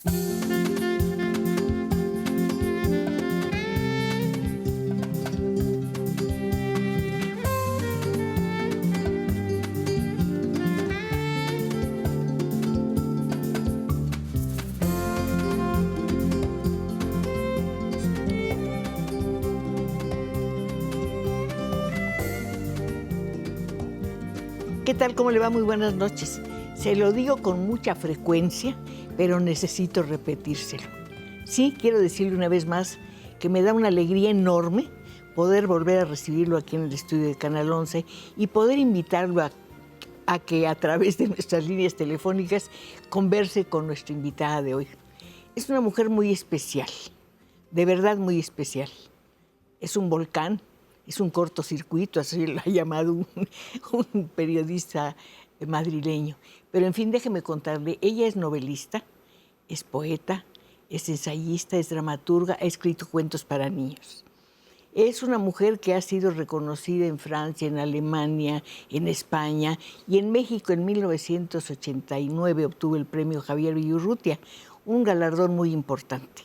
¿Qué tal? ¿Cómo le va? Muy buenas noches. Se lo digo con mucha frecuencia, pero necesito repetírselo. Sí, quiero decirle una vez más que me da una alegría enorme poder volver a recibirlo aquí en el estudio de Canal 11 y poder invitarlo a que a través de nuestras líneas telefónicas converse con nuestra invitada de hoy. Es una mujer muy especial, de verdad muy especial. Es un volcán. Es un cortocircuito, así lo ha llamado un periodista madrileño. Pero, en fin, déjeme contarle, ella es novelista, es poeta, es ensayista, es dramaturga, ha escrito cuentos para niños. Es una mujer que ha sido reconocida en Francia, en Alemania, en España, y en México en 1989 obtuvo el premio Javier Villaurrutia, un galardón muy importante.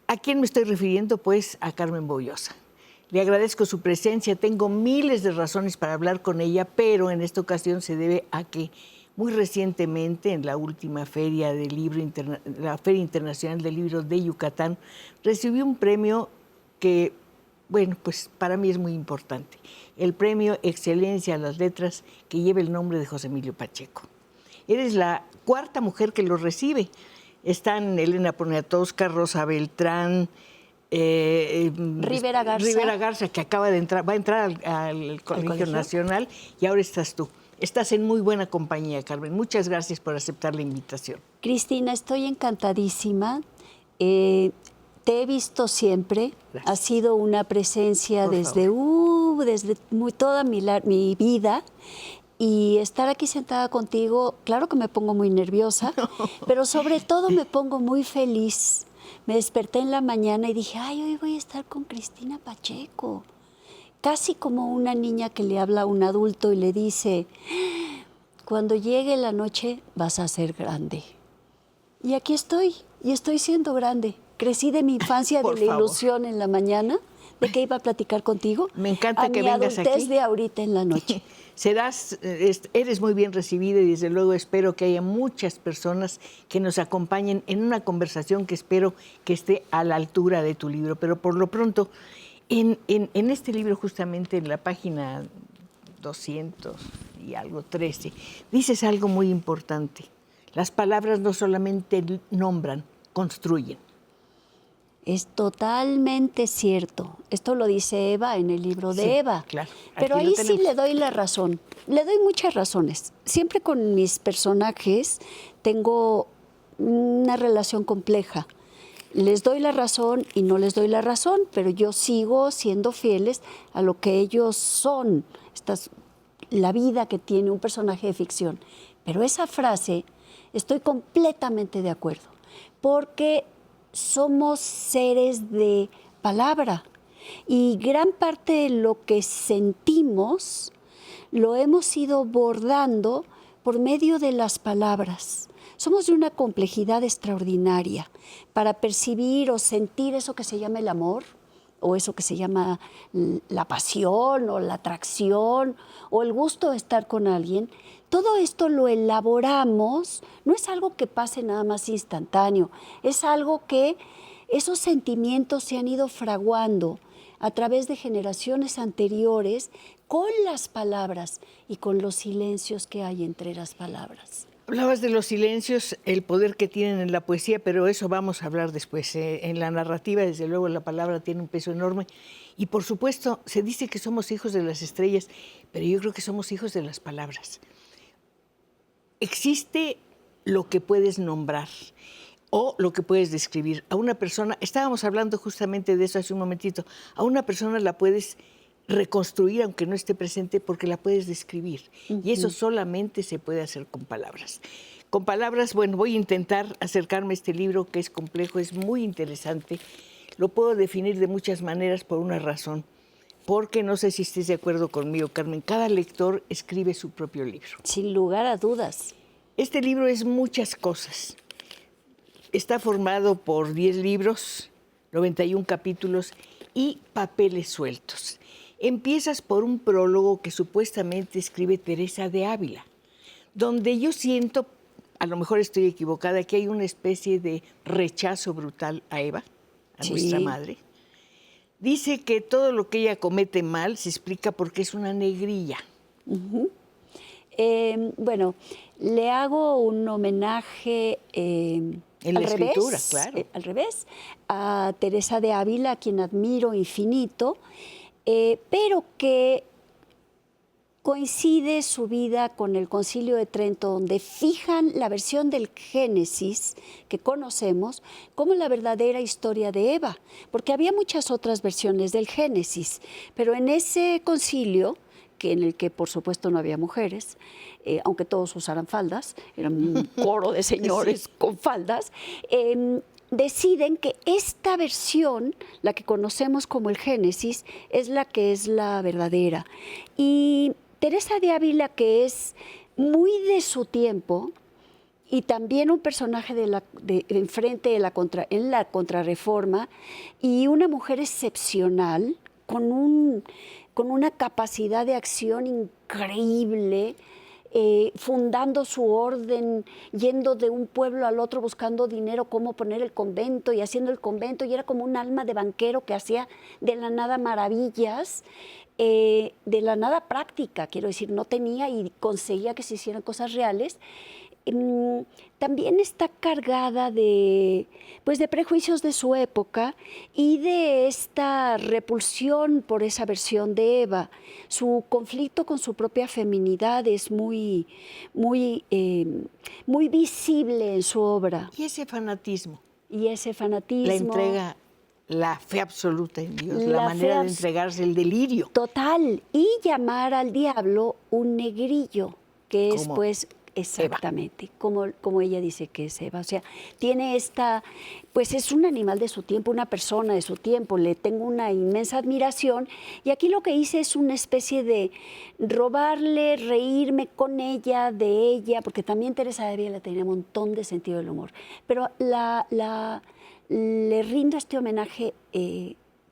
¿A quién me estoy refiriendo? Pues a Carmen Bollosa. Le agradezco su presencia, tengo miles de razones para hablar con ella, pero en esta ocasión se debe a que muy recientemente, en la última feria del libro, la Feria Internacional del Libro de Yucatán, recibió un premio que, bueno, pues para mí es muy importante, el premio Excelencia a las Letras, que lleva el nombre de José Emilio Pacheco. Eres la cuarta mujer que lo recibe. Están Elena Poniatowska, Rosa Beltrán, Rivera Garza, que acaba de entrar, va a entrar al Colegio Nacional, y ahora estás tú. Estás en muy buena compañía, Carmen. Muchas gracias por aceptar la invitación. Cristina, estoy encantadísima. Te he visto siempre. Gracias. Has sido una presencia desde toda mi vida. Y estar aquí sentada contigo, claro que me pongo muy nerviosa, pero sobre todo me pongo muy feliz. Me desperté en la mañana y dije, ay, hoy voy a estar con Cristina Pacheco. Casi como una niña que le habla a un adulto y le dice, cuando llegue la noche vas a ser grande. Y aquí estoy, y estoy siendo grande. Crecí de mi infancia de la ilusión en la mañana, de que iba a platicar contigo. Me encanta que vengas aquí. A mi adultez de ahorita en la noche. Eres muy bien recibida y desde luego espero que haya muchas personas que nos acompañen en una conversación que espero que esté a la altura de tu libro. Pero por lo pronto, en este libro, justamente en la página 200 y algo 13, dices algo muy importante. Las palabras no solamente nombran, construyen. Es totalmente cierto. Esto lo dice Eva en el libro de Eva. Claro. Pero ahí sí le doy la razón. Le doy muchas razones. Siempre con mis personajes tengo una relación compleja. Les doy la razón y no les doy la razón, pero yo sigo siendo fieles a lo que ellos son. La vida que tiene un personaje de ficción. Pero esa frase estoy completamente de acuerdo. Porque somos seres de palabra y gran parte de lo que sentimos lo hemos ido bordando por medio de las palabras. Somos de una complejidad extraordinaria para percibir o sentir eso que se llama el amor, o eso que se llama la pasión o la atracción o el gusto de estar con alguien. Todo esto lo elaboramos, no es algo que pase nada más instantáneo, es algo que esos sentimientos se han ido fraguando a través de generaciones anteriores con las palabras y con los silencios que hay entre las palabras. Hablabas de los silencios, el poder que tienen en la poesía, pero eso vamos a hablar después. En la narrativa, desde luego, la palabra tiene un peso enorme. Y, por supuesto, se dice que somos hijos de las estrellas, pero yo creo que somos hijos de las palabras. Existe lo que puedes nombrar o lo que puedes describir. A una persona, estábamos hablando justamente de eso hace un momentito, a una persona la puedes reconstruir aunque no esté presente porque la puedes describir. Y eso solamente se puede hacer con palabras. Con palabras, bueno, voy a intentar acercarme a este libro que es complejo, es muy interesante. Lo puedo definir de muchas maneras por una razón. Porque no sé si estés de acuerdo conmigo, Carmen, cada lector escribe su propio libro. Sin lugar a dudas. Este libro es muchas cosas. está formado por 10 libros, 91 capítulos y papeles sueltos. Empiezas por un prólogo que supuestamente escribe Teresa de Ávila, donde yo siento, a lo mejor estoy equivocada, que hay una especie de rechazo brutal a Eva, a nuestra madre. Dice que todo lo que ella comete mal se explica porque es una negrilla. Bueno, le hago un homenaje en la escritura, claro. Al revés, a Teresa de Ávila, a quien admiro infinito, pero que coincide su vida con el Concilio de Trento, donde fijan la versión del Génesis que conocemos como la verdadera historia de Eva, porque había muchas otras versiones del Génesis, pero en ese concilio, en el que por supuesto no había mujeres, aunque todos usaran faldas, era un coro de señores con faldas, deciden que esta versión, la que conocemos como el Génesis, es la verdadera. Y Teresa de Ávila, que es muy de su tiempo y también un personaje enfrente en la Contrarreforma, y una mujer excepcional con una capacidad de acción increíble, fundando su orden, yendo de un pueblo al otro buscando dinero, cómo poner el convento y haciendo el convento, y era como un alma de banquero que hacía de la nada maravillas, de la nada práctica, quiero decir, no tenía y conseguía que se hicieran cosas reales. También está cargada de prejuicios de su época y de esta repulsión por esa versión de Eva. Su conflicto con su propia feminidad es muy visible en su obra. Y ese fanatismo. La entrega, la fe absoluta en Dios, la manera de entregarse, el delirio. Total. Y llamar al diablo un negrillo, que es pues... Exactamente, como ella dice que es Eva. O sea, tiene es un animal de su tiempo, una persona de su tiempo. Le tengo una inmensa admiración. Y aquí lo que hice es una especie de robarle, reírme con ella, de ella, porque también Teresa de Ávila tenía un montón de sentido del humor. Pero le rindo este homenaje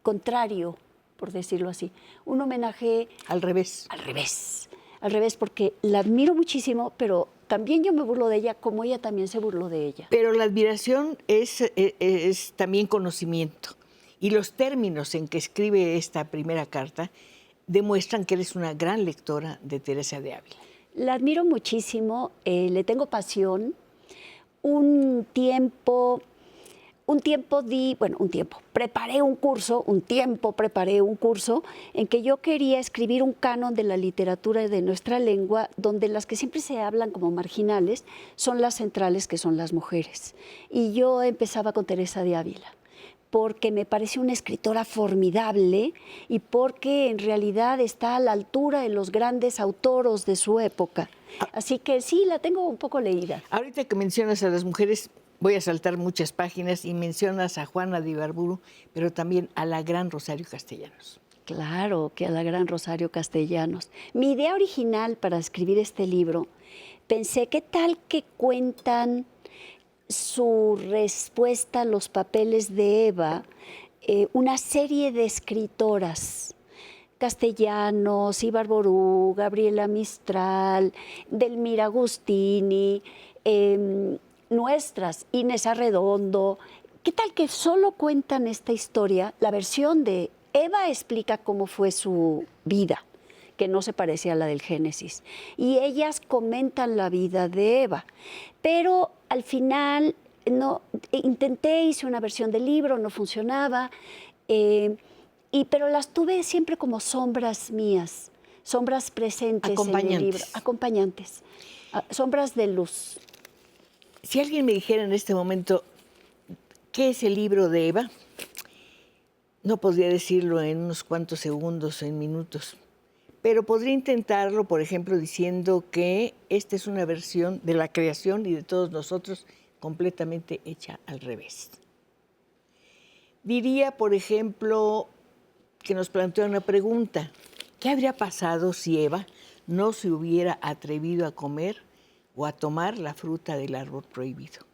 contrario, por decirlo así. Un homenaje... Al revés. Al revés, porque la admiro muchísimo, pero también yo me burlo de ella, como ella también se burló de ella. Pero la admiración es también conocimiento. Y los términos en que escribe esta primera carta demuestran que eres una gran lectora de Teresa de Ávila. La admiro muchísimo, le tengo pasión. Preparé un curso en que yo quería escribir un canon de la literatura de nuestra lengua, donde las que siempre se hablan como marginales son las centrales, que son las mujeres. Y yo empezaba con Teresa de Ávila, porque me parece una escritora formidable y porque en realidad está a la altura de los grandes autoros de su época. Así que sí, la tengo un poco leída. Ahorita que mencionas a las mujeres, voy a saltar muchas páginas y mencionas a Juana de Ibarburu, pero también a la gran Rosario Castellanos. Claro que a la gran Rosario Castellanos. Mi idea original para escribir este libro, pensé, ¿qué tal que cuentan su respuesta a los papeles de Eva una serie de escritoras? Castellanos, Ibarburu, Gabriela Mistral, Delmira Agustini, nuestras, Inés Arredondo. ¿Qué tal que solo cuentan esta historia? La versión de Eva explica cómo fue su vida, que no se parecía a la del Génesis. Y ellas comentan la vida de Eva. Pero al final, hice una versión del libro, no funcionaba. Pero las tuve siempre como sombras mías, sombras presentes en el libro. Acompañantes. Sombras de luz. Si alguien me dijera en este momento, ¿qué es el libro de Eva? No podría decirlo en unos cuantos segundos, en minutos, pero podría intentarlo, por ejemplo, diciendo que esta es una versión de la creación y de todos nosotros completamente hecha al revés. Diría, por ejemplo, que nos plantea una pregunta. ¿Qué habría pasado si Eva no se hubiera atrevido a comer o a tomar la fruta del árbol prohibido?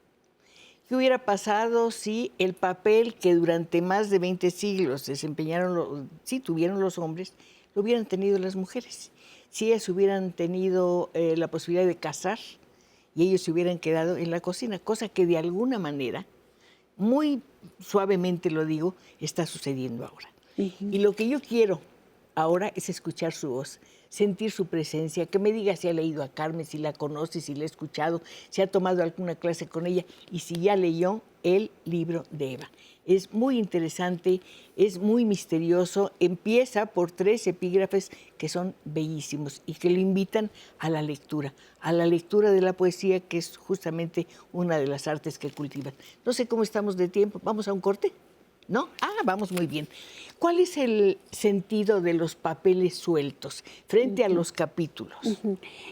¿Qué hubiera pasado si el papel que durante más de 20 siglos tuvieron los hombres, lo hubieran tenido las mujeres? Si ellas hubieran tenido la posibilidad de casar y ellos se hubieran quedado en la cocina, cosa que de alguna manera, muy suavemente lo digo, está sucediendo ahora. Y lo que yo quiero ahora es escuchar su voz, sentir su presencia, que me diga si ha leído a Carmen, si la conoce, si la ha escuchado, si ha tomado alguna clase con ella y si ya leyó el libro de Eva. Es muy interesante, es muy misterioso, empieza por 3 epígrafes que son bellísimos y que lo invitan a la lectura de la poesía, que es justamente una de las artes que cultivan. No sé cómo estamos de tiempo, ¿vamos a un corte? ¿No? Vamos muy bien. ¿Cuál es el sentido de los papeles sueltos frente a los capítulos?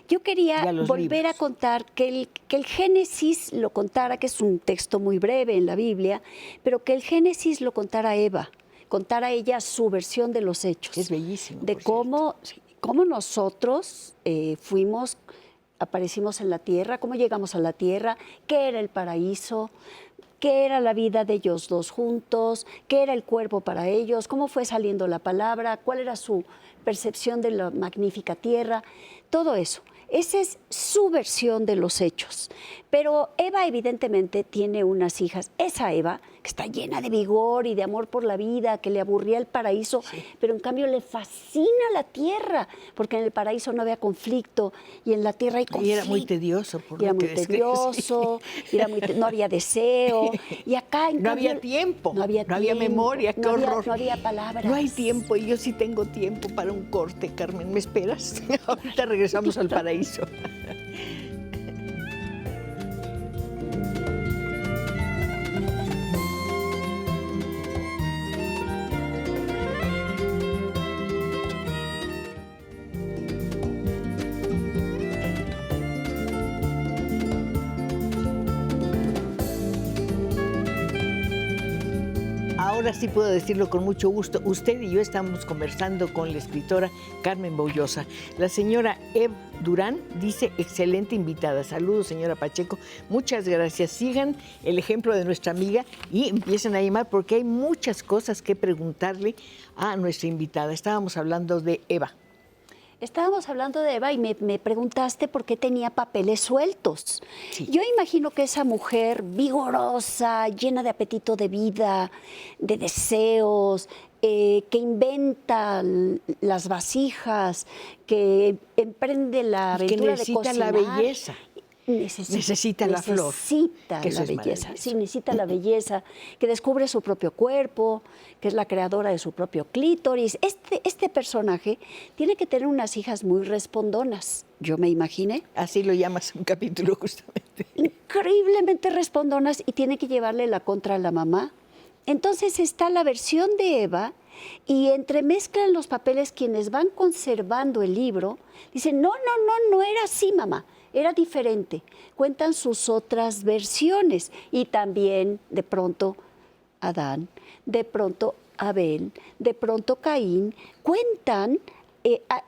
Yo quería volver a contar que el Génesis lo contara, que es un texto muy breve en la Biblia, pero que el Génesis lo contara Eva, contara ella su versión de los hechos. Es bellísimo. De cómo nosotros aparecimos en la tierra, cómo llegamos a la tierra, qué era el paraíso, qué era la vida de ellos dos juntos, qué era el cuerpo para ellos, cómo fue saliendo la palabra, cuál era su percepción de la magnífica tierra, todo eso. Esa es su versión de los hechos. Pero Eva evidentemente tiene unas hijas. Esa Eva, que está llena de vigor y de amor por la vida, que le aburría el paraíso, pero en cambio le fascina la tierra, porque en el paraíso no había conflicto y en la tierra hay conflicto. Y era muy tedioso. No había deseo. Y acá en no cambio, había tiempo, no había memoria, qué horror. No había palabras. No hay tiempo y yo sí tengo tiempo para un corte, Carmen. ¿Me esperas? Ahorita regresamos al paraíso. Ahora sí puedo decirlo con mucho gusto. Usted y yo estamos conversando con la escritora Carmen Bollosa. La señora Eva Durán dice, excelente invitada. Saludos, señora Pacheco. Muchas gracias. Sigan el ejemplo de nuestra amiga y empiecen a llamar porque hay muchas cosas que preguntarle a nuestra invitada. Estábamos hablando de Eva. Estábamos hablando de Eva y me preguntaste por qué tenía papeles sueltos. Sí. Yo imagino que esa mujer vigorosa, llena de apetito de vida, de deseos, que inventa las vasijas, que emprende la aventura de cocinar. Que necesita la belleza. Necesita la flor. Necesita la belleza. Sí, necesita la belleza, que descubre su propio cuerpo, que es la creadora de su propio clítoris. Este personaje tiene que tener unas hijas muy respondonas, yo me imaginé. Así lo llamas un capítulo justamente. Increíblemente respondonas y tiene que llevarle la contra a la mamá. Entonces está la versión de Eva y entremezclan los papeles quienes van conservando el libro. Dicen, no era así, mamá. Era diferente. Cuentan sus otras versiones y también de pronto Adán, de pronto Abel, de pronto Caín. Cuentan,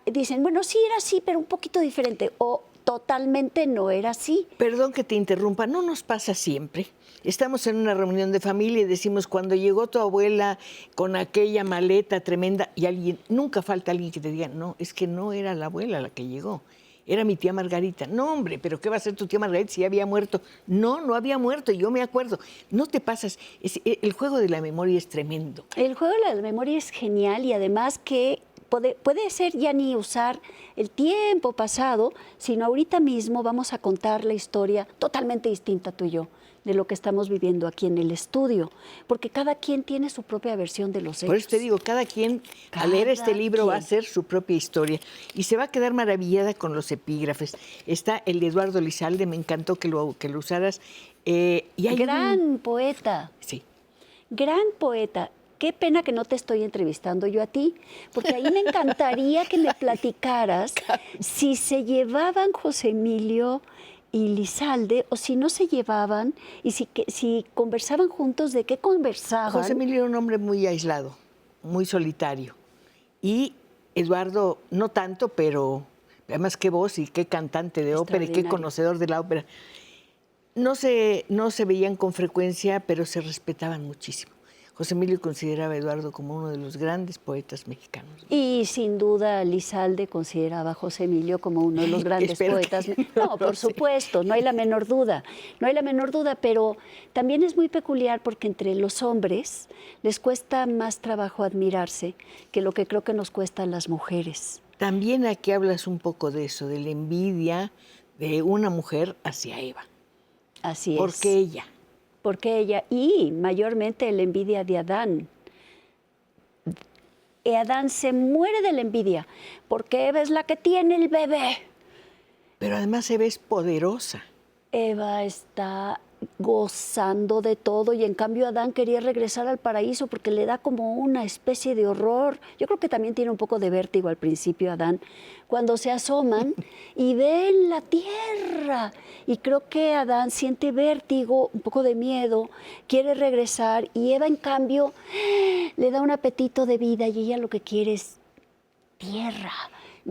dicen, bueno, sí era así, pero un poquito diferente o totalmente no era así. Perdón que te interrumpa, no nos pasa siempre. Estamos en una reunión de familia y decimos, cuando llegó tu abuela con aquella maleta tremenda, y nunca falta alguien que te diga, no, es que no era la abuela la que llegó. Era mi tía Margarita. No, hombre, ¿pero qué va a hacer tu tía Margarita si ya había muerto? No había muerto, yo me acuerdo. No te pasas. El juego de la memoria es tremendo. El juego de la memoria es genial y además que puede ser ya ni usar el tiempo pasado, sino ahorita mismo vamos a contar la historia totalmente distinta tú y yo de lo que estamos viviendo aquí en el estudio, porque cada quien tiene su propia versión de los hechos. Por eso te digo, cada quien al leer este libro va a hacer su propia historia y se va a quedar maravillada con los epígrafes. Está el de Eduardo Lizalde, me encantó que lo usaras. Y hay gran poeta. Sí. Gran poeta. Qué pena que no te estoy entrevistando yo a ti, porque ahí me encantaría que me platicaras si se llevaban José Emilio y Lizalde, o si no se llevaban, y si conversaban juntos, ¿de qué conversaban? José Emilio era un hombre muy aislado, muy solitario. Y Eduardo, no tanto, pero además qué voz y qué cantante de ópera y qué conocedor de la ópera. No se veían con frecuencia, pero se respetaban muchísimo. José Emilio consideraba a Eduardo como uno de los grandes poetas mexicanos. Y sin duda Lizalde consideraba a José Emilio como uno de los grandes Espero poetas. que no No, lo por sé. supuesto, no hay la menor duda, no hay la menor duda, pero también es muy peculiar porque entre los hombres les cuesta más trabajo admirarse que lo que creo que nos cuesta a las mujeres. También aquí hablas un poco de eso, de la envidia de una mujer hacia Eva. Así ¿Por es. qué ella? Porque ella, y mayormente la envidia de Adán. Y Adán se muere de la envidia porque Eva es la que tiene el bebé. Pero además Eva es poderosa. Eva está gozando de todo y en cambio Adán quería regresar al paraíso porque le da como una especie de horror. Yo creo que también tiene un poco de vértigo al principio Adán, cuando se asoman y ven la tierra. Y creo que Adán siente vértigo, un poco de miedo, quiere regresar y Eva en cambio le da un apetito de vida y ella lo que quiere es tierra,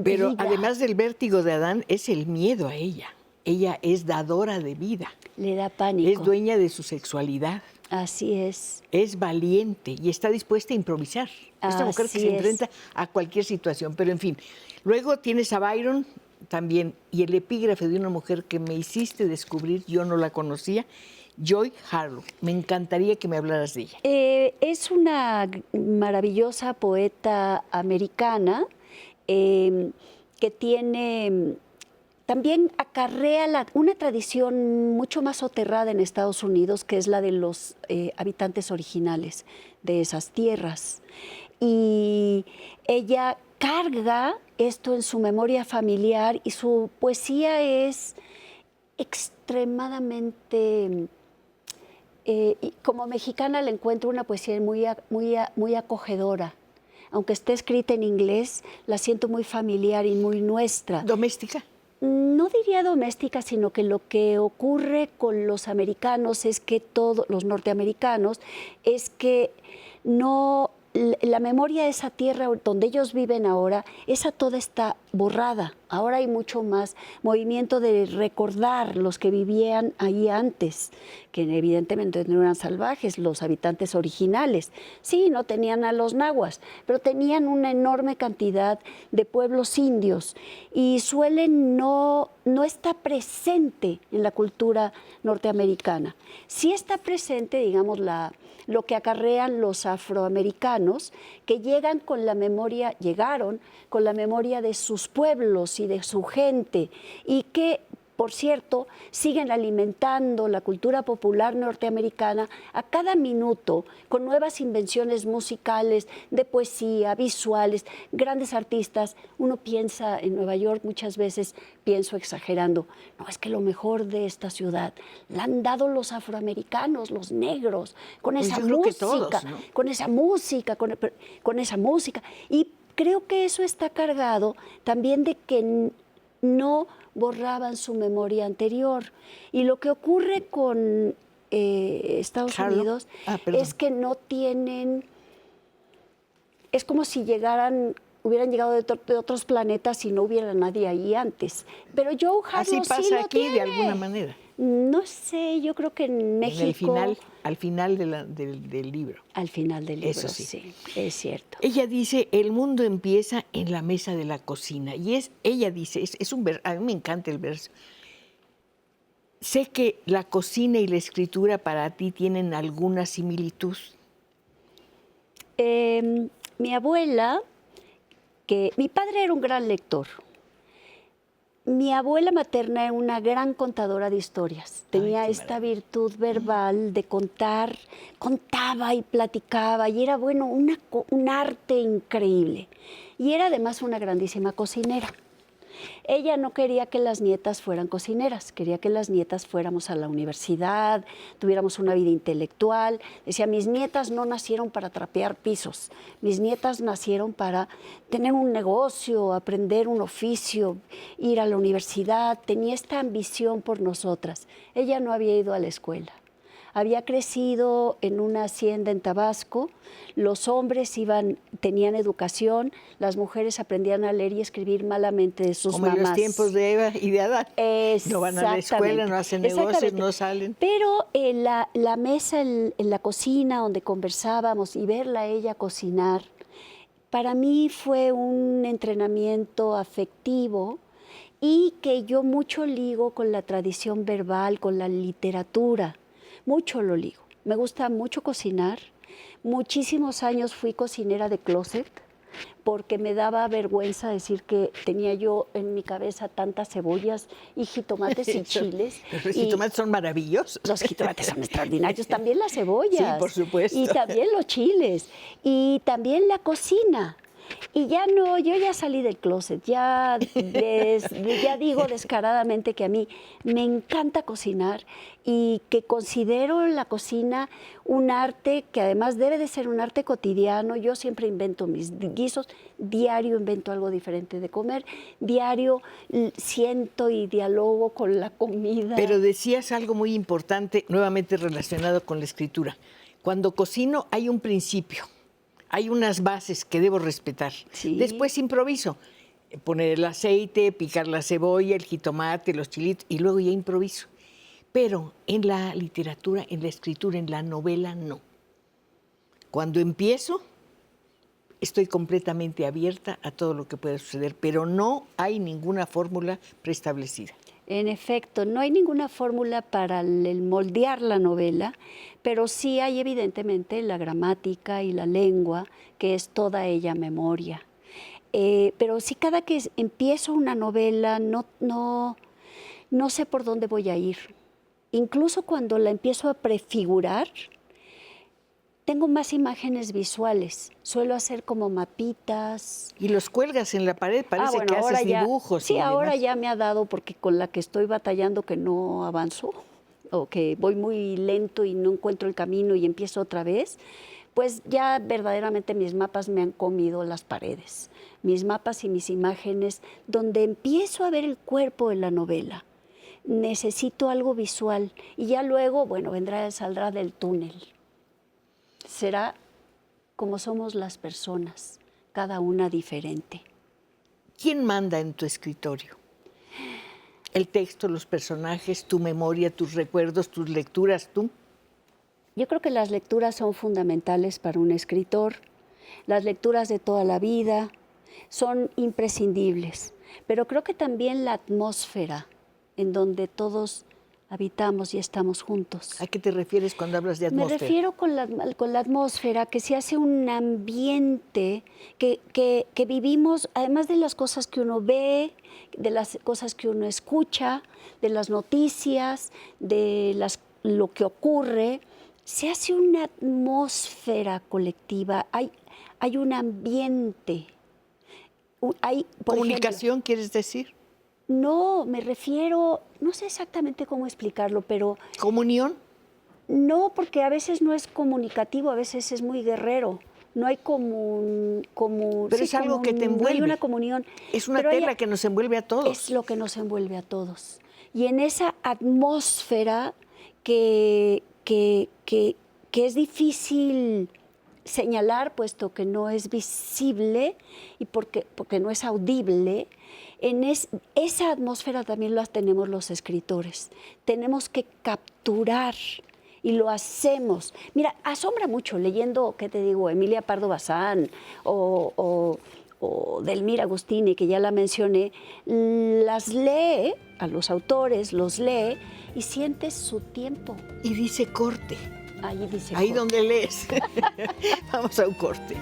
Pero vida. además del vértigo de Adán, es el miedo a ella. Ella es dadora de vida. Le da pánico. Es dueña de su sexualidad. Así es. Es valiente y está dispuesta a improvisar. Esta mujer que Así se es. enfrenta a cualquier situación. Pero en fin, luego tienes a Byron también y el epígrafe de una mujer que me hiciste descubrir, yo no la conocía, Joy Harlow. Me encantaría que me hablaras de ella. Es una maravillosa poeta americana que tiene, también acarrea una tradición mucho más soterrada en Estados Unidos, que es la de los habitantes originales de esas tierras. Y ella carga esto en su memoria familiar y su poesía es extremadamente... y como mexicana le encuentro una poesía muy acogedora. Aunque esté escrita en inglés, la siento muy familiar y muy nuestra. ¿Doméstica? No diría doméstica, sino que lo que ocurre con los americanos es que los norteamericanos, es que no, la memoria de esa tierra donde ellos viven ahora, esa toda está borrada. Ahora hay mucho más movimiento de recordar los que vivían ahí antes, que evidentemente no eran salvajes, los habitantes originales. Sí, no tenían a los nahuas, pero tenían una enorme cantidad de pueblos indios y suelen no está presente en la cultura norteamericana. Sí está presente, digamos, lo que acarrean los afroamericanos, que llegaron con la memoria de sus pueblos y de su gente, y que, por cierto, siguen alimentando la cultura popular norteamericana a cada minuto con nuevas invenciones musicales, de poesía, visuales, grandes artistas. Uno piensa en Nueva York, muchas veces pienso exagerando, no, es que lo mejor de esta ciudad la han dado los afroamericanos, los negros, con Pues esa yo creo que música, todos, ¿no? con esa música. Y creo que eso está cargado también de que no borraban su memoria anterior. Y lo que ocurre con Estados Unidos es que no tienen... Es como si hubieran llegado de otros planetas y no hubiera nadie ahí antes. Pero Joe Harlow Así pasa sí lo aquí tiene. de alguna manera. No sé, yo creo que en México... Al final del libro. Al final del libro, Eso sí. es cierto. Ella dice, el mundo empieza en la mesa de la cocina. Y ella dice, es un verso, a mí me encanta el verso. Sé que la cocina y la escritura para ti tienen alguna similitud. Mi abuela, mi padre era un gran lector. Mi abuela materna era una gran contadora de historias. Tenía esta virtud verbal de contar, contaba y platicaba, y era, bueno, un arte increíble. Y era además una grandísima cocinera. Ella no quería que las nietas fueran cocineras, quería que las nietas fuéramos a la universidad, tuviéramos una vida intelectual. Decía, mis nietas no nacieron para trapear pisos, mis nietas nacieron para tener un negocio, aprender un oficio, ir a la universidad. Tenía esta ambición por nosotras. Ella no había ido a la escuela. Había crecido en una hacienda en Tabasco, los hombres tenían educación, las mujeres aprendían a leer y escribir malamente de sus Como mamás. en los tiempos de Eva y de Adán. No van a la escuela, no hacen negocios, no salen. Pero la mesa en la cocina donde conversábamos y verla a ella cocinar, para mí fue un entrenamiento afectivo y que yo mucho ligo con la tradición verbal, con la literatura. Mucho lo ligo. Me gusta mucho cocinar. Muchísimos años fui cocinera de closet porque me daba vergüenza decir que tenía yo en mi cabeza tantas cebollas y jitomates y chiles. Los jitomates son maravillosos. Los jitomates son extraordinarios, también las cebollas. Sí, por supuesto. Y también los chiles. Y también la cocina. Y ya no, yo ya salí del closet, ya digo descaradamente que a mí me encanta cocinar y que considero la cocina un arte que además debe de ser un arte cotidiano. Yo siempre invento mis guisos, diario invento algo diferente de comer, diario siento y dialogo con la comida. Pero decías algo muy importante, nuevamente relacionado con la escritura. Cuando cocino hay un principio. Hay unas bases que debo respetar. Sí. Después improviso. Poner el aceite, picar la cebolla, el jitomate, los chilitos, y luego ya improviso. Pero en la literatura, en la escritura, en la novela, no. Cuando empiezo, estoy completamente abierta a todo lo que pueda suceder, pero no hay ninguna fórmula preestablecida. En efecto, no hay ninguna fórmula para el moldear la novela, pero sí hay evidentemente la gramática y la lengua, que es toda ella memoria. Pero sí, cada que empiezo una novela no sé por dónde voy a ir. Incluso cuando la empiezo a prefigurar, tengo más imágenes visuales. Suelo hacer como mapitas. Y los cuelgas en la pared, parece que haces dibujos. Sí, y ahora demás. ya me ha dado, porque con la que estoy batallando que no avanzo, o que voy muy lento y no encuentro el camino y empiezo otra vez, pues ya verdaderamente mis mapas me han comido las paredes. Mis mapas y mis imágenes, donde empiezo a ver el cuerpo de la novela. Necesito algo visual y ya luego, bueno, saldrá del túnel. Será como somos las personas, cada una diferente. ¿Quién manda en tu escritorio? El texto, los personajes, tu memoria, tus recuerdos, tus lecturas, tú. Yo creo que las lecturas son fundamentales para un escritor. Las lecturas de toda la vida son imprescindibles, pero creo que también la atmósfera en donde todos habitamos y estamos juntos. ¿A qué te refieres cuando hablas de atmósfera? Me refiero con la atmósfera, que se hace un ambiente que vivimos, además de las cosas que uno ve, de las cosas que uno escucha, de las noticias, lo que ocurre, se hace una atmósfera colectiva, hay un ambiente. ¿Comunicación quieres decir? No, me refiero, no sé exactamente cómo explicarlo, pero... ¿Comunión? No, porque a veces no es comunicativo, a veces es muy guerrero. No hay Pero es algo que te envuelve. No hay una comunión. Es una tela que nos envuelve a todos. Es lo que nos envuelve a todos. Y en esa atmósfera que es difícil señalar, puesto que no es visible y porque no es audible, esa atmósfera también la tenemos los escritores. Tenemos que capturar y lo hacemos. Mira, asombra mucho leyendo, ¿qué te digo? Emilia Pardo Bazán o Delmira Agustini, que ya la mencioné, las lee, a los autores los lee y sientes su tiempo. Y dice corte. Ahí dice Ahí corte. donde lees. Vamos a un corte.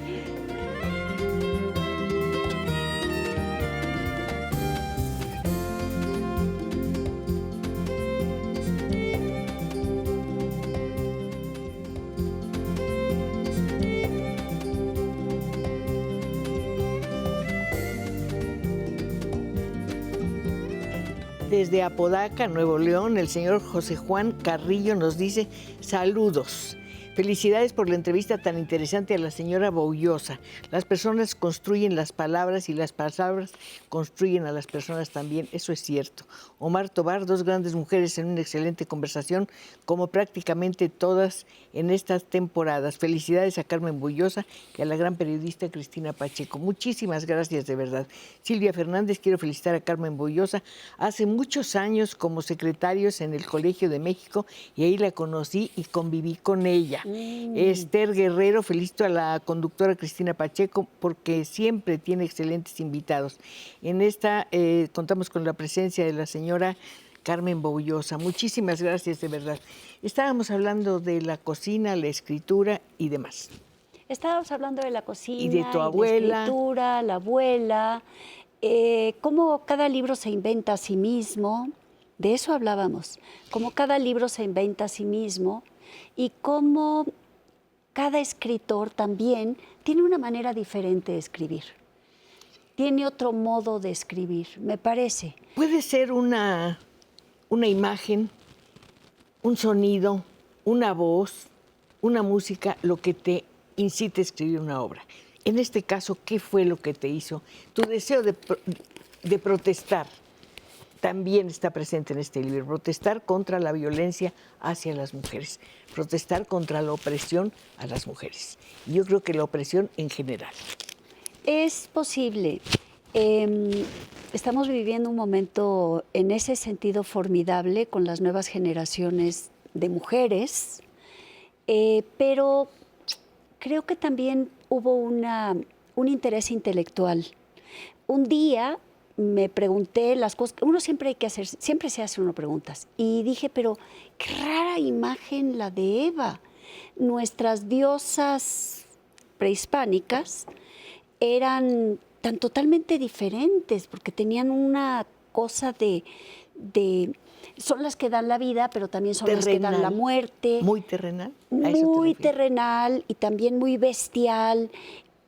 Desde Apodaca, Nuevo León, el señor José Juan Carrillo nos dice saludos. Felicidades por la entrevista tan interesante a la señora Boullosa. Las personas construyen las palabras y las palabras construyen a las personas también, eso es cierto. Omar Tobar, dos grandes mujeres en una excelente conversación, como prácticamente todas en estas temporadas. Felicidades a Carmen Boullosa y a la gran periodista Cristina Pacheco. Muchísimas gracias, de verdad. Silvia Fernández, quiero felicitar a Carmen Boullosa. Hace muchos años como secretarios en el Colegio de México y ahí la conocí y conviví con ella. Esther Guerrero, felicito a la conductora Cristina Pacheco porque siempre tiene excelentes invitados. En esta contamos con la presencia de la señora Carmen Boullosa. Muchísimas gracias, de verdad. Estábamos hablando de la cocina, la escritura y demás. Estábamos hablando de la cocina, Y de tu abuela. la escritura, la abuela, cómo cada libro se inventa a sí mismo. De eso hablábamos, cómo cada libro se inventa a sí mismo y cómo cada escritor también tiene una manera diferente de escribir. Tiene otro modo de escribir, me parece. Puede ser una imagen, un sonido, una voz, una música, lo que te incite a escribir una obra. En este caso, ¿qué fue lo que te hizo? Tu deseo de protestar también está presente en este libro. Protestar contra la violencia hacia las mujeres. Protestar contra la opresión a las mujeres. Y yo creo que la opresión en general. Es posible. Estamos viviendo un momento en ese sentido formidable con las nuevas generaciones de mujeres, pero creo que también hubo un interés intelectual. Un día me pregunté las cosas, uno siempre hay que hacer, siempre se hace uno preguntas, y dije, pero qué rara imagen la de Eva. Nuestras diosas prehispánicas eran tan totalmente diferentes, porque tenían una cosa son las que dan la vida, pero también son terrenal, las que dan la muerte. Muy terrenal. Muy terrenal y también muy bestial,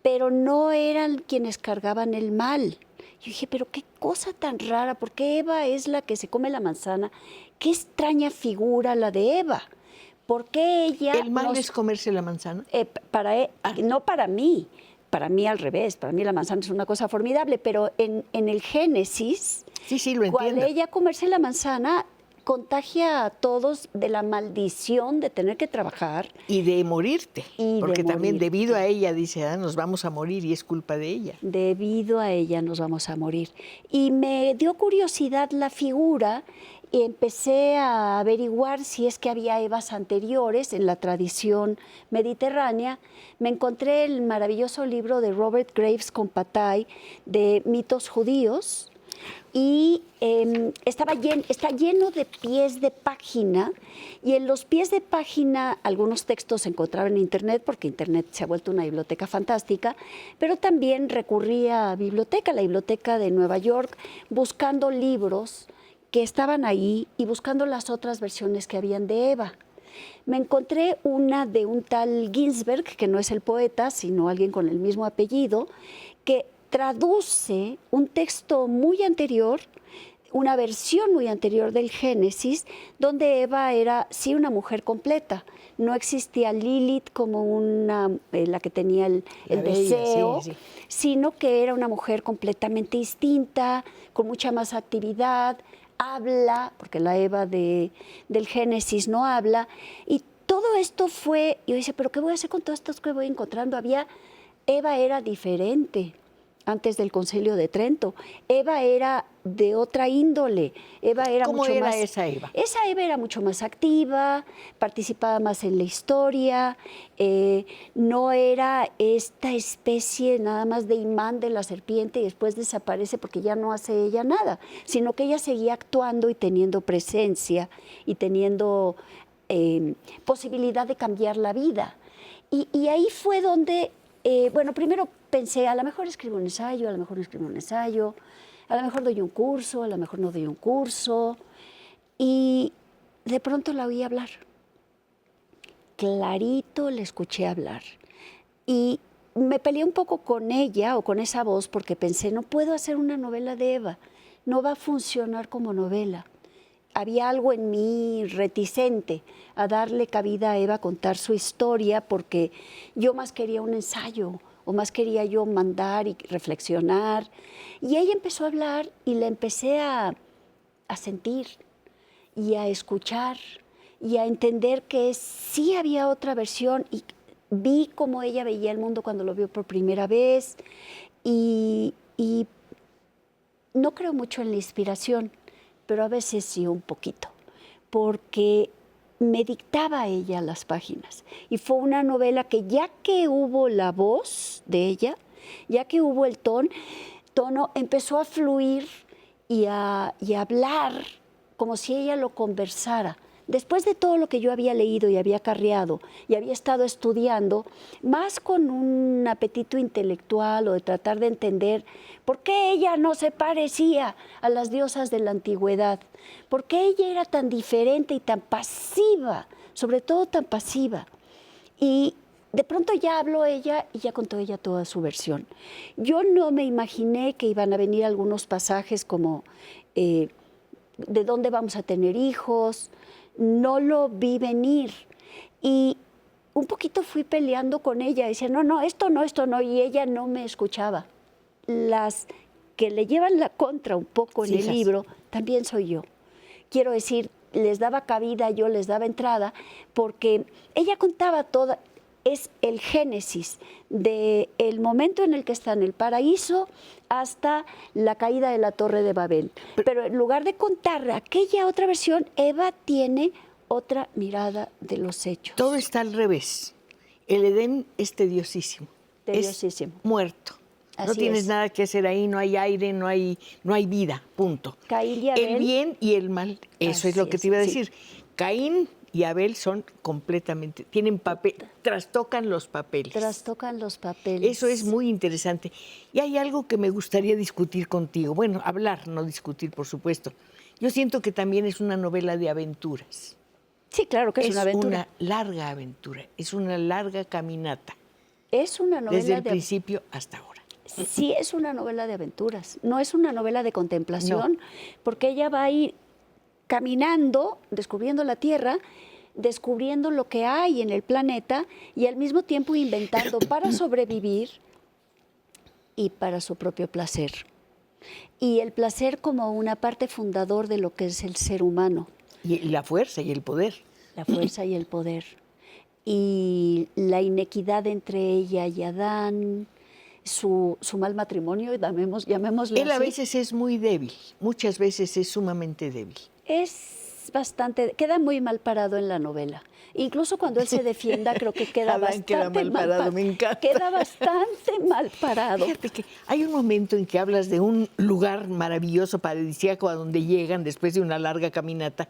pero no eran quienes cargaban el mal. Yo dije, pero qué cosa tan rara, ¿por qué Eva es la que se come la manzana? Qué extraña figura la de Eva. ¿Por qué ella... ¿El mal es comerse la manzana? No para mí al revés, para mí la manzana es una cosa formidable, pero en el Génesis, sí, lo entiendo. Cuando ella comerse la manzana, contagia a todos de la maldición de tener que trabajar. Y de morirte, porque también morirte. debido a ella, dice, nos vamos a morir y es culpa de ella. Debido a ella nos vamos a morir. Y me dio curiosidad la figura y empecé a averiguar si es que había Evas anteriores en la tradición mediterránea. Me encontré el maravilloso libro de Robert Graves Compatay de mitos judíos, y está lleno de pies de página, y en los pies de página algunos textos se encontraban en Internet, porque Internet se ha vuelto una biblioteca fantástica, pero también recurrí a la biblioteca de Nueva York, buscando libros que estaban ahí y buscando las otras versiones que habían de Eva. Me encontré una de un tal Ginsberg, que no es el poeta, sino alguien con el mismo apellido, que traduce un texto muy anterior, una versión muy anterior del Génesis, donde Eva era sí una mujer completa. No existía Lilith como la que tenía el deseo, sí. Sino que era una mujer completamente distinta, con mucha más actividad, habla, porque la Eva del Génesis no habla, y todo esto fue, yo decía, pero ¿qué voy a hacer con todo esto que voy encontrando? Eva era diferente antes del Concilio de Trento. Eva era de otra índole. Eva era ¿Cómo mucho era más, esa Eva? Esa Eva era mucho más activa, participaba más en la historia, no era esta especie nada más de imán de la serpiente y después desaparece porque ya no hace ella nada, sino que ella seguía actuando y teniendo presencia y teniendo posibilidad de cambiar la vida. Y ahí fue donde, primero pensé, a lo mejor escribo un ensayo, a lo mejor no escribo un ensayo, a lo mejor doy un curso, a lo mejor no doy un curso. Y de pronto la oí hablar. Clarito la escuché hablar. Y me peleé un poco con ella o con esa voz porque pensé, no puedo hacer una novela de Eva, no va a funcionar como novela. había algo en mí reticente a darle cabida a Eva a contar su historia, porque yo más quería un ensayo o más quería yo mandar y reflexionar. Y ella empezó a hablar y la empecé a sentir y a escuchar y a entender que sí había otra versión, y vi cómo ella veía el mundo cuando lo vio por primera vez, y no creo mucho en la inspiración, pero a veces sí un poquito, porque me dictaba ella las páginas. Y fue una novela que, ya que hubo la voz de ella, ya que hubo el tono, empezó a fluir y a hablar como si ella lo conversara. Después de todo lo que yo había leído y había acarreado y había estado estudiando, más con un apetito intelectual o de tratar de entender por qué ella no se parecía a las diosas de la antigüedad, por qué ella era tan diferente y tan pasiva, sobre todo tan pasiva. Y de pronto ya habló ella y ya contó ella toda su versión. Yo no me imaginé que iban a venir algunos pasajes como ¿de dónde vamos a tener hijos? No lo vi venir. Y un poquito fui peleando con ella, decía, no, esto no, y ella no me escuchaba. Las que le llevan la contra un poco en el libro, también soy yo. Quiero decir, les daba cabida, yo les daba entrada, porque ella contaba toda, es el génesis del momento en el que está en el paraíso hasta la caída de la Torre de Babel. Pero en lugar de contar aquella otra versión, Eva tiene otra mirada de los hechos. Todo está al revés. El Edén es tediosísimo. Tediosísimo. Es muerto. No tienes nada que hacer ahí, no hay aire, no hay vida, punto. Caín y Abel. El bien y el mal, eso es lo que te iba a decir. Sí. Caín y Abel son completamente, tienen papel, trastocan los papeles. Trastocan los papeles. Eso es muy interesante. Y hay algo que me gustaría discutir contigo. Bueno, hablar, no discutir, por supuesto. Yo siento que también es una novela de aventuras. Sí, claro que es una aventura. Es una larga aventura, es una larga caminata. Es una novela desde el principio hasta ahora. Sí, es una novela de aventuras, no es una novela de contemplación, porque ella va a ir caminando, descubriendo la Tierra, descubriendo lo que hay en el planeta y al mismo tiempo inventando para sobrevivir y para su propio placer. Y el placer como una parte fundador de lo que es el ser humano. Y la fuerza y el poder. La fuerza y el poder. Y la inequidad entre ella y Adán, su mal matrimonio, llamémosle Él así. a veces es muy débil, muchas veces es sumamente débil. Es bastante, queda muy mal parado en la novela. Incluso cuando él se defienda, creo que queda bastante mal parado. Me encanta. Queda bastante mal parado. Fíjate que hay un momento en que hablas de un lugar maravilloso, paradisíaco, a donde llegan después de una larga caminata.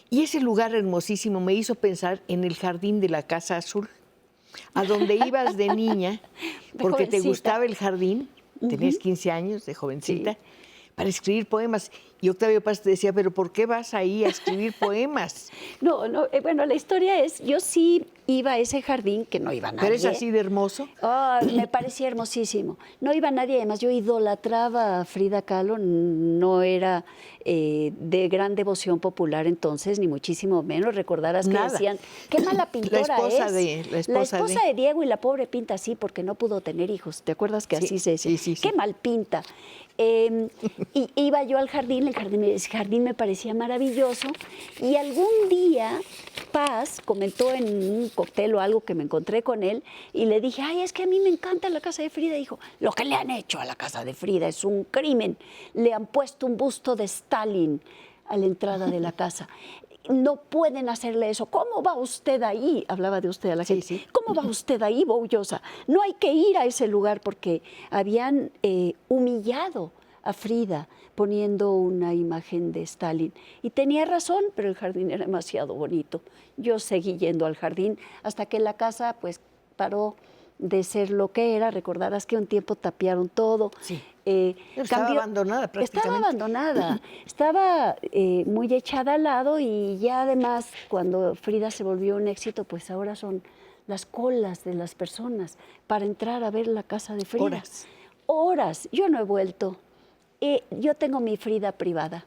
Y ese lugar hermosísimo me hizo pensar en el jardín de la Casa Azul, a donde ibas de niña, porque te gustaba el jardín, tenías 15 años, de jovencita, sí, para escribir poemas. Y Octavio Paz te decía, ¿pero por qué vas ahí a escribir poemas? No, bueno, la historia es, yo sí iba a ese jardín, que no iba nadie. ¿Pero es así de hermoso? Oh, me parecía hermosísimo. No iba nadie, además yo idolatraba a Frida Kahlo, no era de gran devoción popular entonces, ni muchísimo menos. Recordarás que decían, qué mala pintora es. La esposa de Diego, y la pobre pinta así porque no pudo tener hijos. ¿Te acuerdas que así se decía? Sí. Qué mal pinta. Y iba yo al jardín, ese jardín me parecía maravilloso, y algún día Paz comentó en un cóctel o algo que me encontré con él, y le dije, ay, es que a mí me encanta la casa de Frida. Dijo, lo que le han hecho a la casa de Frida es un crimen. Le han puesto un busto de Stalin a la entrada de la casa. No pueden hacerle eso. ¿Cómo va usted ahí? Hablaba de usted a la gente. Sí. ¿Cómo va usted ahí, Boullosa? No hay que ir a ese lugar, porque habían humillado a Frida poniendo una imagen de Stalin. Y tenía razón, pero el jardín era demasiado bonito. Yo seguí yendo al jardín hasta que la casa pues paró de ser lo que era. Recordarás que un tiempo tapiaron todo. Sí. Estaba abandonada prácticamente. Estaba abandonada, estaba muy echada al lado, y ya además cuando Frida se volvió un éxito, pues ahora son las colas de las personas para entrar a ver la casa de Frida. Horas. Yo no he vuelto. Yo tengo mi Frida privada.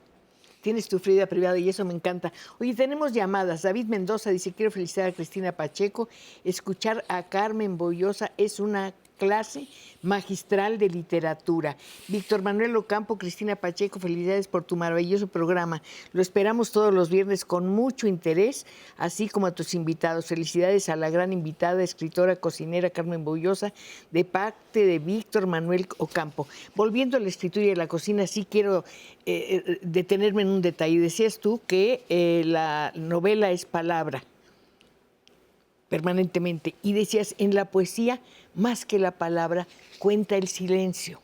tienes tu vida privada y eso me encanta. Oye, tenemos llamadas. David Mendoza dice, quiero felicitar a Cristina Pacheco. Escuchar a Carmen Boullosa es una clase magistral de literatura. Víctor Manuel Ocampo, Cristina Pacheco, felicidades por tu maravilloso programa. Lo esperamos todos los viernes con mucho interés, así como a tus invitados. Felicidades a la gran invitada, escritora, cocinera Carmen Boullosa, de parte de Víctor Manuel Ocampo. Volviendo a la escritura y a la cocina, sí quiero detenerme en un detalle. Decías tú que la novela es palabra permanentemente, y decías, en la poesía, más que la palabra, cuenta el silencio,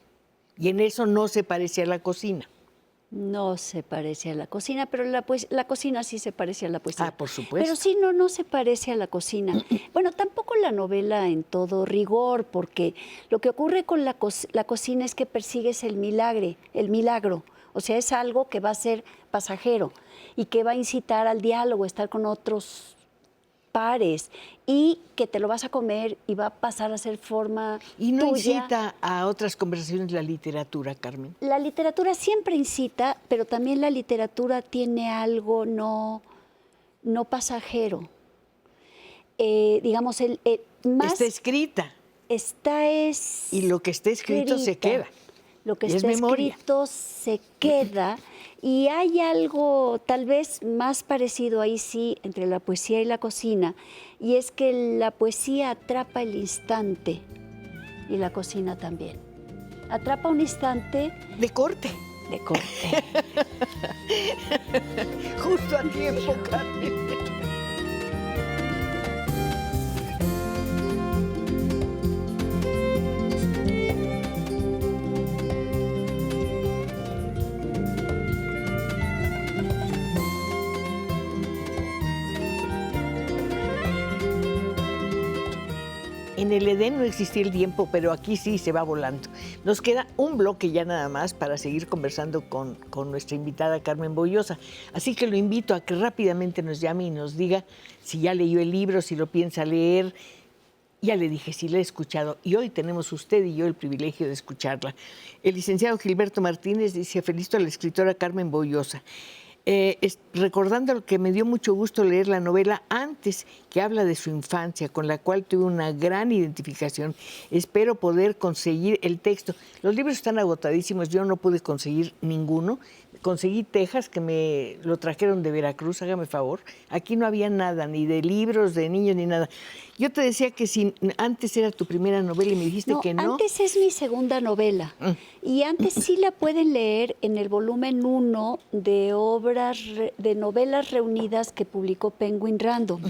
y en eso no se parece a la cocina. No se parece a la cocina, pero la cocina sí se parece a la poesía. Ah, por supuesto. Pero sí, no se parece a la cocina. Bueno, tampoco la novela en todo rigor, porque lo que ocurre con la cocina es que persigues el milagro. O sea, es algo que va a ser pasajero y que va a incitar al diálogo, estar con otros pares, y que te lo vas a comer y va a pasar a ser forma ¿Y no tuya. incita a otras conversaciones la literatura, Carmen? La literatura siempre incita, pero también la literatura tiene algo no pasajero. Digamos, más Está escrita. Y lo que está escrito se queda. Lo que Y es está memoria. escrito se queda, y hay algo tal vez más parecido ahí sí entre la poesía y la cocina, y es que la poesía atrapa el instante y la cocina también. Atrapa un instante De corte. de corte. Justo a tiempo, Carmen. En el Edén no existía el tiempo, pero aquí sí se va volando. Nos queda un bloque ya nada más para seguir conversando con nuestra invitada Carmen Boullosa. Así que lo invito a que rápidamente nos llame y nos diga si ya leyó el libro, si lo piensa leer. Ya le dije, si la he escuchado, y hoy tenemos usted y yo el privilegio de escucharla. El licenciado Gilberto Martínez dice, felicito a la escritora Carmen Boullosa. Recordando que me dio mucho gusto leer la novela Antes, que habla de su infancia, con la cual tuve una gran identificación. Espero poder conseguir el texto. Los libros están agotadísimos, yo no pude conseguir ninguno. Conseguí Texas, que me lo trajeron de Veracruz, hágame favor. Aquí no había nada, ni de libros, de niños, ni nada. Yo te decía que si Antes era tu primera novela y me dijiste que no. Antes es mi segunda novela. Y Antes sí la pueden leer en el volumen 1 de novelas reunidas que publicó Penguin Random.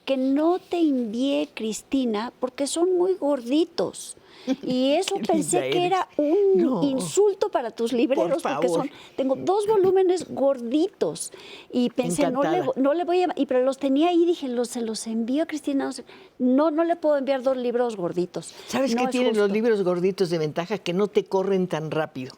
Que no te envié, Cristina, porque son muy gorditos. Y eso Qué pensé linda que era eres. un No. insulto para tus libreros, Por porque favor. tengo 2 volúmenes gorditos. Y pensé, no le voy a... pero los tenía ahí, dije, se los envío a Cristina. No le puedo enviar 2 libros gorditos. ¿Sabes No qué es tienen justo. los libros gorditos de ventaja? Que no te corren tan rápido.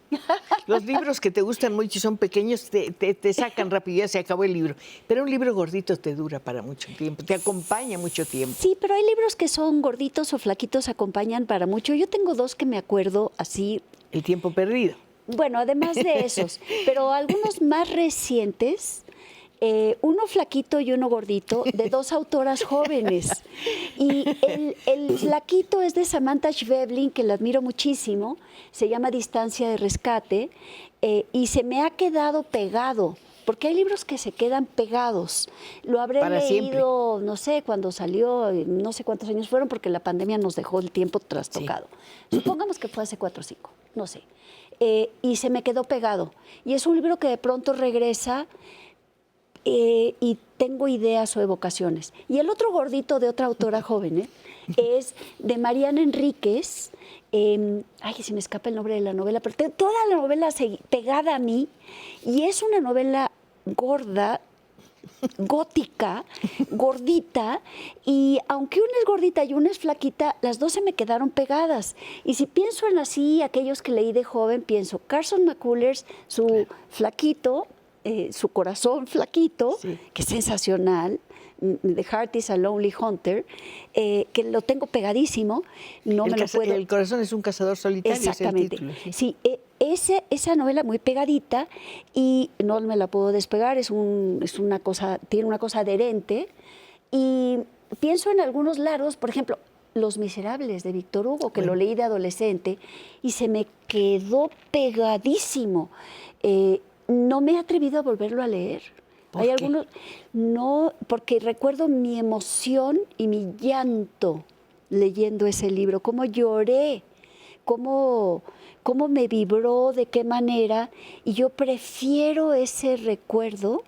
Los libros que te gustan mucho y son pequeños te sacan rápido, ya se acabó el libro. Pero un libro gordito te dura para mucho tiempo, te acompaña mucho tiempo. Sí, pero hay libros que son gorditos o flaquitos, acompañan para mucho. Yo tengo 2 que me acuerdo así. El tiempo perdido. Bueno, además de esos, pero algunos más recientes, uno flaquito y uno gordito, de 2 autoras jóvenes. Y el flaquito es de Samantha Schweblin, que la admiro muchísimo, se llama Distancia de Rescate, y se me ha quedado pegado. Porque hay libros que se quedan pegados. Lo habré Para leído, no sé, cuando salió, no sé cuántos años fueron, porque la pandemia nos dejó el tiempo trastocado. Sí. Supongamos que fue hace 4 o 5, no sé. Y se me quedó pegado. Y es un libro que de pronto regresa y tengo ideas o evocaciones. Y el otro gordito de otra autora joven es de Mariana Enríquez. Ay, se me escapa el nombre de la novela, pero toda la novela pegada a mí, y es una novela gorda, gótica, gordita, y aunque una es gordita y una es flaquita, las 2 se me quedaron pegadas. Y si pienso en así, aquellos que leí de joven, pienso Carson McCullers, su flaquito, su corazón flaquito, sí, que es sensacional, The Heart is a Lonely Hunter, que lo tengo pegadísimo, no me lo puedo... El corazón es un cazador solitario. Exactamente. Es el título, sí, esa novela muy pegadita y no me la puedo despegar, es una cosa, tiene una cosa adherente. Y pienso en algunos largos, por ejemplo, Los Miserables de Víctor Hugo, que lo leí de adolescente y se me quedó pegadísimo. No me he atrevido a volverlo a leer. ¿Por Hay qué? algunos, no, porque recuerdo mi emoción y mi llanto leyendo ese libro, cómo lloré, cómo me vibró, de qué manera, y yo prefiero ese recuerdo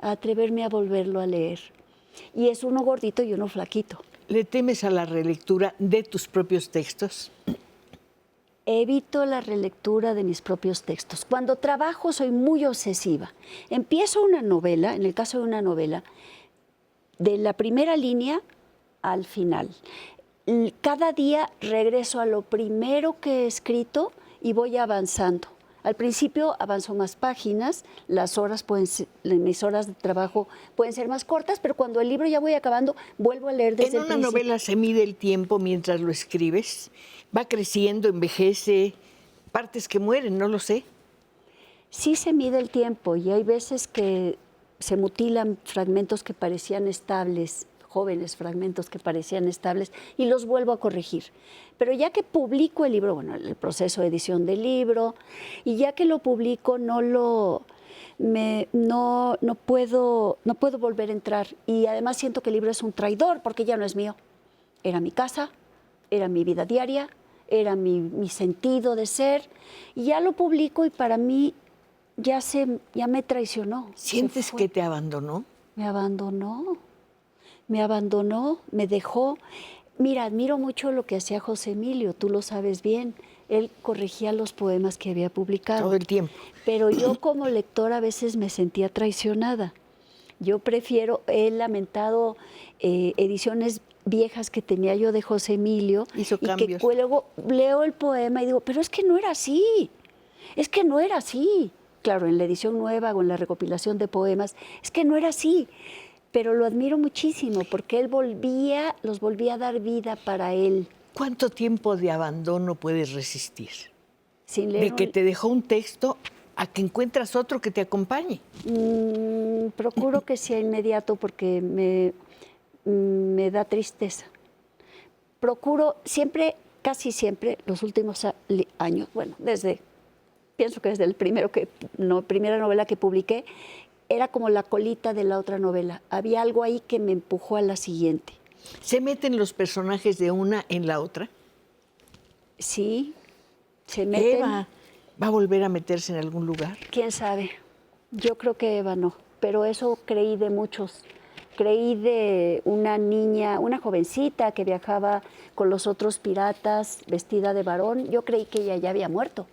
a atreverme a volverlo a leer. Y es uno gordito y uno flaquito. ¿Le temes a la relectura de tus propios textos? Evito la relectura de mis propios textos. Cuando trabajo soy muy obsesiva. Empiezo una novela, en el caso de una novela, de la primera línea al final. Cada día regreso a lo primero que he escrito y voy avanzando. Al principio avanzo más páginas, mis horas de trabajo pueden ser más cortas, pero cuando el libro ya voy acabando, vuelvo a leer desde En el una principio. novela se mide el tiempo mientras lo escribes. Va creciendo, envejece, partes que mueren, no lo sé. Sí se mide el tiempo y hay veces que se mutilan fragmentos que parecían estables, jóvenes fragmentos que parecían estables, y los vuelvo a corregir. Pero ya que publico el libro, bueno, el proceso de edición del libro, y ya que lo publico no puedo volver a entrar. Y además siento que el libro es un traidor porque ya no es mío. Era mi casa, era mi vida diaria, era mi sentido de ser, y ya lo publico y para mí ya me traicionó. ¿Sientes que te abandonó? Me abandonó, me dejó. Mira, admiro mucho lo que hacía José Emilio, tú lo sabes bien. Él corregía los poemas que había publicado. Todo el tiempo. Pero yo como lectora a veces me sentía traicionada. Yo he lamentado ediciones viejas que tenía yo de José Emilio. Hizo y cambios. que luego leo el poema y digo, pero es que no era así. Es que no era así. Claro, en la edición nueva o en la recopilación de poemas, es que no era así. Pero lo admiro muchísimo porque él los volvía a dar vida para él. ¿Cuánto tiempo de abandono puedes resistir? Sin leer De que te dejó un texto a que encuentras otro que te acompañe. Procuro que sea inmediato porque me da tristeza. Procuro siempre, casi siempre, los últimos años, bueno, pienso que desde el primera novela que publiqué, era como la colita de la otra novela. Había algo ahí que me empujó a la siguiente. ¿Se meten los personajes de una en la otra? Sí, se meten. ¿Eva va a volver a meterse en algún lugar? ¿Quién sabe? Yo creo que Eva no, pero eso creí de muchos. Creí de una niña, una jovencita que viajaba con los otros piratas vestida de varón. Yo creí que ella ya había muerto,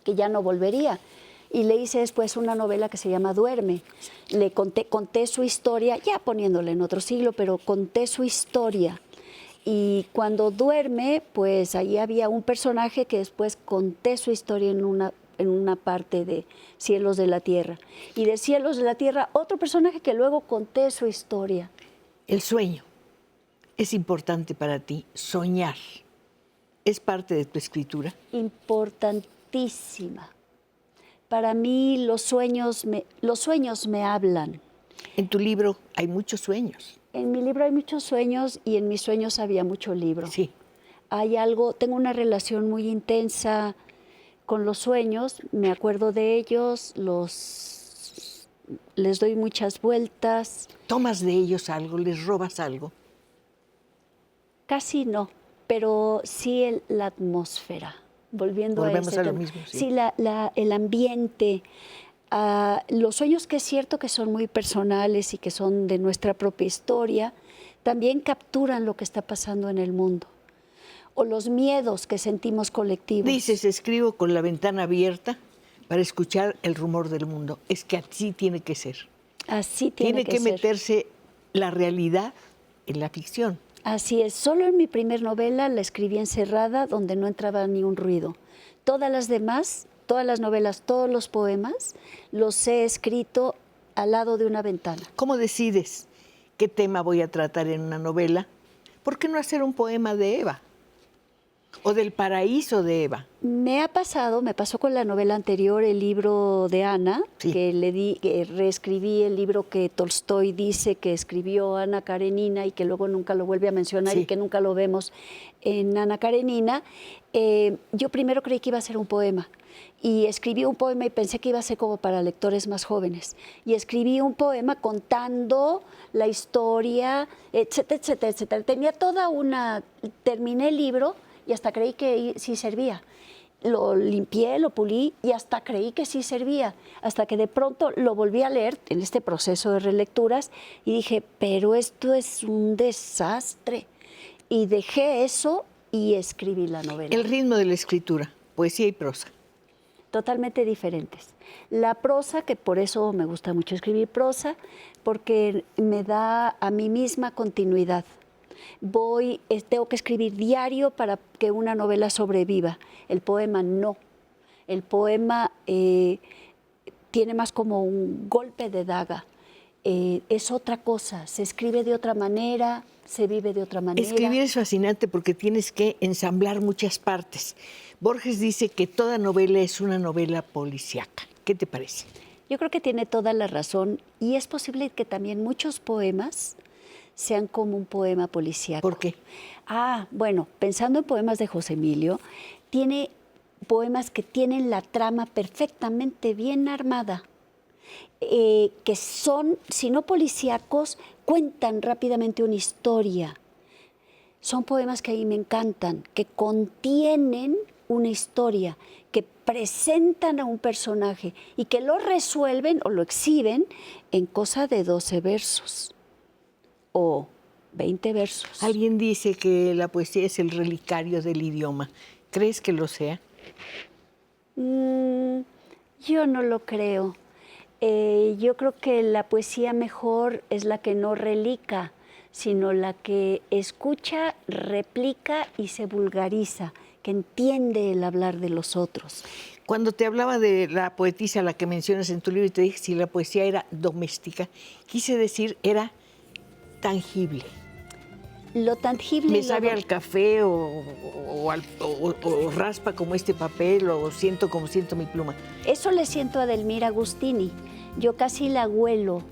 que ya no volvería. Y le hice después una novela que se llama Duerme. Le conté su historia, ya poniéndola en otro siglo, pero conté su historia. Y cuando duerme, pues ahí había un personaje que después conté su historia en una parte de Cielos de la Tierra. Y de Cielos de la Tierra, otro personaje que luego conté su historia. El sueño es importante para ti. Soñar es parte de tu escritura. Importantísima. Para mí los sueños me hablan. En tu libro hay muchos sueños. En mi libro hay muchos sueños y en mis sueños había mucho libro. Sí. Tengo una relación muy intensa con los sueños, me acuerdo de ellos, les doy muchas vueltas. ¿Tomas de ellos algo? ¿Les robas algo? Casi no, pero sí la atmósfera. Volvemos a ese lo tema. mismo. Sí, sí el ambiente. Los sueños, que es cierto que son muy personales y que son de nuestra propia historia, también capturan lo que está pasando en el mundo. O los miedos que sentimos colectivos. Dices, escribo con la ventana abierta para escuchar el rumor del mundo. Es que así tiene que ser. Así tiene que ser. Meterse la realidad en la ficción. Así es. Solo en mi primer novela la escribí encerrada, donde no entraba ni un ruido. Todas las demás, todas las novelas, todos los poemas, los he escrito al lado de una ventana. ¿Cómo decides qué tema voy a tratar en una novela? ¿Por qué no hacer un poema de Eva? O del paraíso de Eva. Me pasó con la novela anterior, el libro de Ana, Sí. que reescribí el libro que Tolstoy dice que escribió Ana Karenina y que luego nunca lo vuelve a mencionar Sí. y que nunca lo vemos en Ana Karenina. Yo primero creí que iba a ser un poema y escribí un poema y pensé que iba a ser como para lectores más jóvenes. Y escribí un poema contando la historia, etcétera, etcétera, etcétera. Terminé el libro y hasta creí que sí servía. Lo limpié, lo pulí y hasta creí que sí servía, hasta que de pronto lo volví a leer en este proceso de relecturas y dije, pero esto es un desastre. Y dejé eso y escribí la novela. El ritmo de la escritura, poesía y prosa. Totalmente diferentes. La prosa, que por eso me gusta mucho escribir prosa, porque me da a mí misma continuidad. Tengo que escribir diario para que una novela sobreviva. El poema no. El poema tiene más como un golpe de daga. Es otra cosa, se escribe de otra manera, se vive de otra manera. Escribir es fascinante porque tienes que ensamblar muchas partes. Borges dice que toda novela es una novela policíaca. ¿Qué te parece? Yo creo que tiene toda la razón y es posible que también muchos poemas sean como un poema policíaco. ¿Por qué? Bueno, pensando en poemas de José Emilio, tiene poemas que tienen la trama perfectamente bien armada, que son, si no policíacos, cuentan rápidamente una historia. Son poemas que a mí me encantan, que contienen una historia, que presentan a un personaje y que lo resuelven o lo exhiben en cosa de 12 versos. O 20 versos. Alguien dice que la poesía es el relicario del idioma. ¿Crees que lo sea? Yo no lo creo. Yo creo que la poesía mejor es la que no relica, sino la que escucha, replica y se vulgariza, que entiende el hablar de los otros. Cuando te hablaba de la poetisa a la que mencionas en tu libro y te dije si la poesía era doméstica, quise decir era tangible. Lo tangible... Me sabe al café o raspa como este papel o siento como siento mi pluma. Eso le siento a Delmira Agustini. Yo casi la huelo.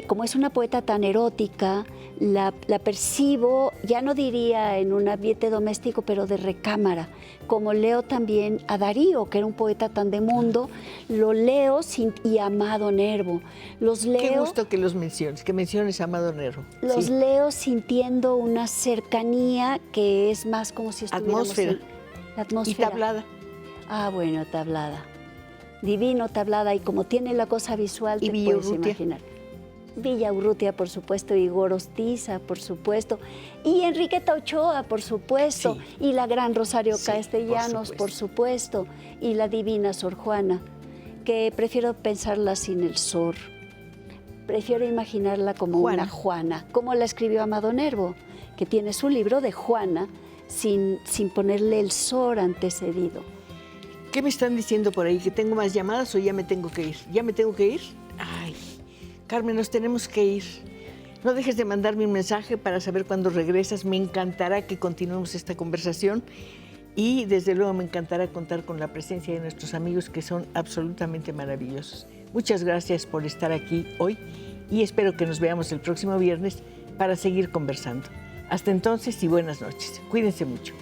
Como es una poeta tan erótica, la percibo, ya no diría en un ambiente doméstico, pero de recámara. Como leo también a Darío, que era un poeta tan de mundo, lo leo y a Amado Nervo. Los leo, qué gusto que los menciones, que menciones a Amado Nervo. Los leo sintiendo una cercanía que es más como si estuviéramos atmósfera. en la atmósfera. Y Tablada. Bueno, Tablada. Divino Tablada, y como tiene la cosa visual, y te Villa puedes Urrutia. imaginar. Villa Urrutia, por supuesto, y Gorostiza, por supuesto, y Enriqueta Ochoa, por supuesto, Sí. y la gran Rosario Sí, Castellanos, por supuesto, y la divina Sor Juana, que prefiero pensarla sin el Sor. Prefiero imaginarla como Juana. una Juana, como la escribió Amado Nervo, que tiene su libro de Juana sin ponerle el Sor antecedido. ¿Qué me están diciendo por ahí? ¿Que tengo más llamadas o ya me tengo que ir? ¿Ya me tengo que ir? Ay, Carmen, nos tenemos que ir. No dejes de mandarme un mensaje para saber cuándo regresas. Me encantará que continuemos esta conversación y desde luego me encantará contar con la presencia de nuestros amigos que son absolutamente maravillosos. Muchas gracias por estar aquí hoy y espero que nos veamos el próximo viernes para seguir conversando. Hasta entonces y buenas noches. Cuídense mucho.